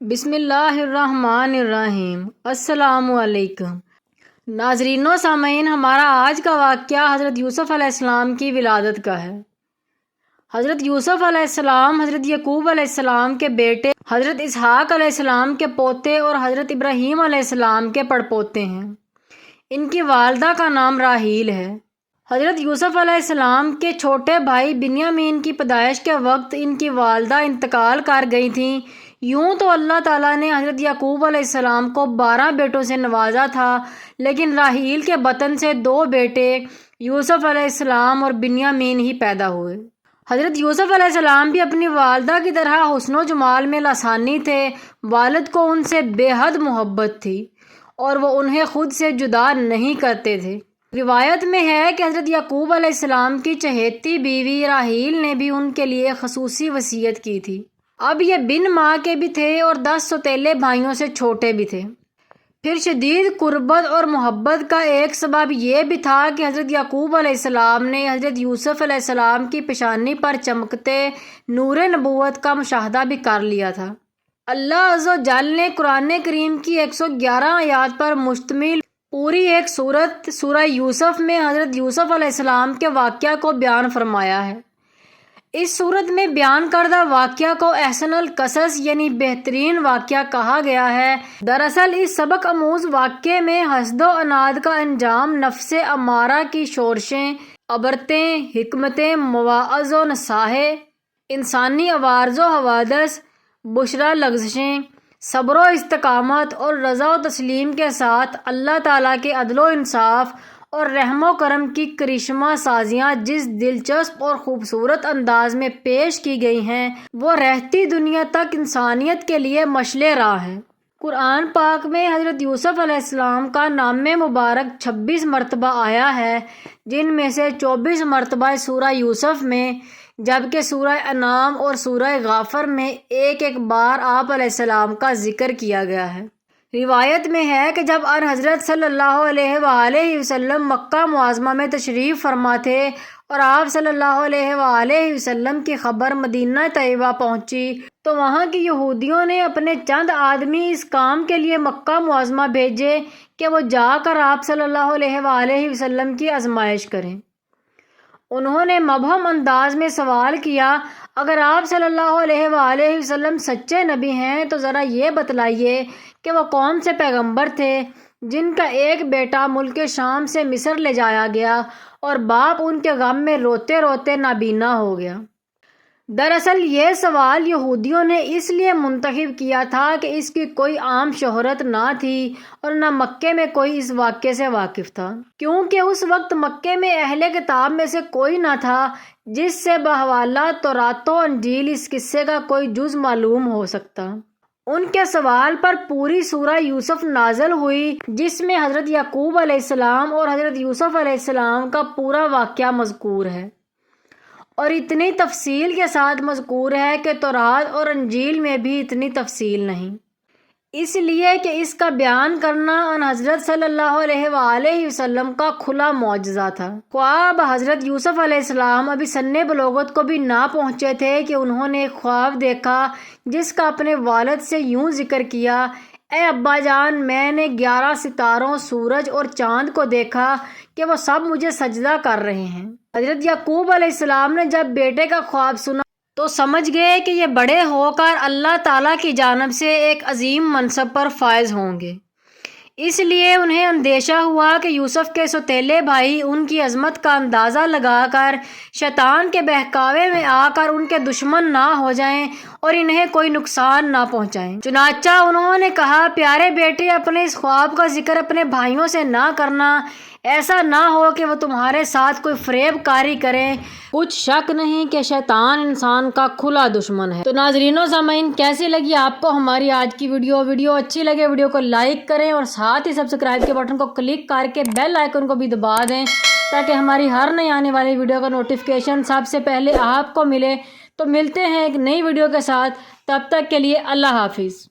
بسم اللہ الرحمن الرحیم۔ السلام علیکم ناظرین و سامعین، ہمارا آج کا واقعہ حضرت یوسف علیہ السلام کی ولادت کا ہے۔ حضرت یوسف علیہ السلام حضرت یعقوب علیہ السلام کے بیٹے، حضرت اسحاق علیہ السلام کے پوتے اور حضرت ابراہیم علیہ السلام کے پڑپوتے ہیں۔ ان کی والدہ کا نام راحیل ہے۔ حضرت یوسف علیہ السلام کے چھوٹے بھائی بنیامین کی پیدائش کے وقت ان کی والدہ انتقال کر گئی تھیں۔ یوں تو اللہ تعالیٰ نے حضرت یعقوب علیہ السلام کو 12 بیٹوں سے نوازا تھا، لیکن راحیل کے بطن سے 2 بیٹے یوسف علیہ السلام اور بنیامین ہی پیدا ہوئے۔ حضرت یوسف علیہ السلام بھی اپنی والدہ کی طرح حسن و جمال میں لسانی تھے۔ والد کو ان سے بے حد محبت تھی اور وہ انہیں خود سے جدا نہیں کرتے تھے۔ روایت میں ہے کہ حضرت یعقوب علیہ السلام کی چہیتی بیوی راحیل نے بھی ان کے لیے خصوصی وصیت کی تھی۔ اب یہ بن ماں کے بھی تھے اور 10 سوتیلے بھائیوں سے چھوٹے بھی تھے۔ پھر شدید قربت اور محبت کا ایک سبب یہ بھی تھا کہ حضرت یعقوب علیہ السلام نے حضرت یوسف علیہ السلام کی پیشانی پر چمکتے نور نبوت کا مشاہدہ بھی کر لیا تھا۔ اللہ عز و جل نے قرآن کریم کی 111 آیات پر مشتمل پوری ایک سورت سورہ یوسف میں حضرت یوسف علیہ السلام کے واقعہ کو بیان فرمایا ہے۔ اس سورت میں بیان کردہ واقعہ کو احسن القصص یعنی بہترین واقعہ کہا گیا ہے۔ دراصل اس سبق آموز واقعے میں حسد و عناد کا انجام، نفس امارہ کی شورشیں، عبرتیں، حکمتیں، مواعظ و نصائح، انسانی عوارض و حوادث، بشرا لغزشیں، صبر و استقامت اور رضا و تسلیم کے ساتھ اللہ تعالیٰ کے عدل و انصاف اور رحم و کرم کی کرشمہ سازیاں جس دلچسپ اور خوبصورت انداز میں پیش کی گئی ہیں، وہ رہتی دنیا تک انسانیت کے لیے مشعل راہ ہیں۔ قرآن پاک میں حضرت یوسف علیہ السلام کا نام مبارک 26 مرتبہ آیا ہے، جن میں سے 24 مرتبہ سورہ یوسف میں، جبکہ سورہ انعام اور سورہ غافر میں ایک ایک بار آپ علیہ السلام کا ذکر کیا گیا ہے۔ روایت میں ہے کہ جب ان حضرت صلی اللہ علیہ وآلہ وسلم مکہ معظمہ میں تشریف فرما تھے اور آپ صلی اللہ علیہ وآلہ وسلم کی خبر مدینہ طیبہ پہنچی تو وہاں کی یہودیوں نے اپنے چند آدمی اس کام کے لیے مکہ معظمہ بھیجے کہ وہ جا کر آپ صلی اللہ علیہ وآلہ وسلم کی آزمائش کریں۔ انہوں نے مبہم انداز میں سوال کیا، اگر آپ صلی اللہ علیہ وآلہ وسلم سچے نبی ہیں تو ذرا یہ بتلائیے کہ وہ کون سے پیغمبر تھے جن کا ایک بیٹا ملک شام سے مصر لے جایا گیا اور باپ ان کے غم میں روتے روتے نابینا ہو گیا۔ دراصل یہ سوال یہودیوں نے اس لیے منتخب کیا تھا کہ اس کی کوئی عام شہرت نہ تھی اور نہ مکے میں کوئی اس واقعے سے واقف تھا، کیونکہ اس وقت مکے میں اہل کتاب میں سے کوئی نہ تھا جس سے بحوالہ تورات و انجیل اس قصے کا کوئی جز معلوم ہو سکتا۔ ان کے سوال پر پوری سورہ یوسف نازل ہوئی، جس میں حضرت یعقوب علیہ السلام اور حضرت یوسف علیہ السلام کا پورا واقعہ مذکور ہے، اور اتنی تفصیل کے ساتھ مذکور ہے کہ تورات اور انجیل میں بھی اتنی تفصیل نہیں، اس لیے کہ اس کا بیان کرنا ان حضرت صلی اللہ علیہ وآلہ وسلم کا کھلا معجزہ تھا۔ خواب حضرت یوسف علیہ السلام ابھی سن بلوغت کو بھی نہ پہنچے تھے کہ انہوں نے ایک خواب دیکھا جس کا اپنے والد سے یوں ذکر کیا، اے ابا جان، میں نے 11 ستاروں، سورج اور چاند کو دیکھا کہ وہ سب مجھے سجدہ کر رہے ہیں۔ حضرت یعقوب علیہ السلام نے جب بیٹے کا خواب سنا تو سمجھ گئے کہ یہ بڑے ہو کر اللہ تعالیٰ کی جانب سے ایک عظیم منصب پر فائز ہوں گے۔ اس لیے انہیں اندیشہ ہوا کہ یوسف کے سوتیلے بھائی ان کی عظمت کا اندازہ لگا کر شیطان کے بہکاوے میں آ کر ان کے دشمن نہ ہو جائیں اور انہیں کوئی نقصان نہ پہنچائیں۔ چنانچہ انہوں نے کہا، پیارے بیٹے، اپنے اس خواب کا ذکر اپنے بھائیوں سے نہ کرنا، ایسا نہ ہو کہ وہ تمہارے ساتھ کوئی فریب کاری کریں۔ کچھ شک نہیں کہ شیطان انسان کا کھلا دشمن ہے۔ تو ناظرین و سامعین، کیسی لگی آپ کو ہماری آج کی ویڈیو اچھی لگے ویڈیو کو لائک کریں اور ساتھ ہی سبسکرائب کے بٹن کو کلک کر کے بیل آئیکن کو بھی دبا دیں تاکہ ہماری ہر نئی آنے والی ویڈیو کا نوٹیفیکیشن سب سے پہلے آپ کو ملے۔ تو ملتے ہیں ایک نئی ویڈیو کے ساتھ، تب تک کے لیے اللہ حافظ۔